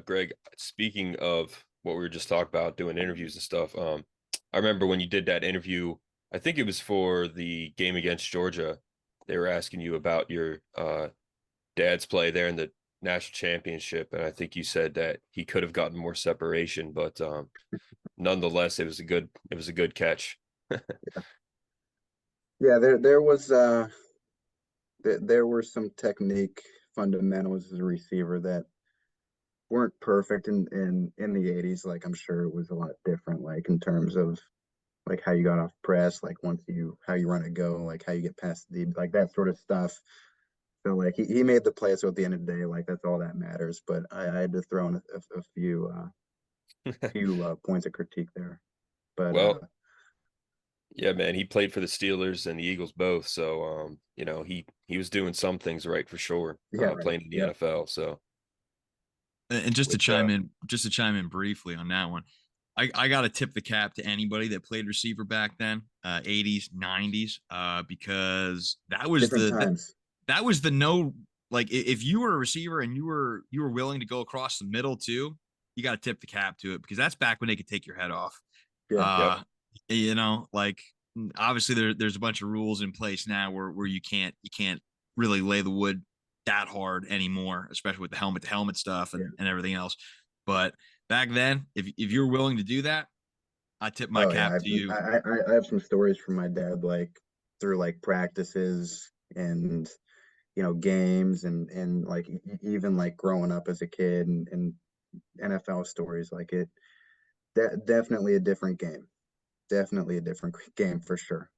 Greg, speaking of what we were just talking about, doing interviews and stuff, I remember when you did that interview, I think it was for the game against Georgia. They were asking you about your dad's play there in the national championship, and I think you said that he could have gotten more separation, but nonetheless, it was a good catch. Yeah, there were some technique fundamentals as a receiver that weren't perfect in the 80s. Like I'm sure it was a lot different, like in terms of like how you got off press, like once you how you run a go, like how you get past the like that sort of stuff. So like he made the play, so at the end of the day, like that's all that matters. But I had to throw in a few points of critique there. But Well, yeah, man, he played for the Steelers and the Eagles both, so he was doing some things right for sure, yeah, right. playing in the Yep. NFL. So And just to Which chime in briefly on that one, I got to tip the cap to anybody that played receiver back then, 80s, 90s, because different times. that was the no, like if you were a receiver and you were willing to go across the middle too, you got to tip the cap to it because that's back when they could take your head off. Yeah. yep. Uh, like obviously there's a bunch of rules in place now where you can't really lay the wood that hard anymore, especially with the helmet to helmet stuff Yeah. and everything else. But back then, if you're willing to do that, I tip my Oh cap yeah. to you. I have some stories from my dad, like through like practices and games and like even like growing up as a kid and NFL stories. Like definitely a different game. Definitely a different game for sure.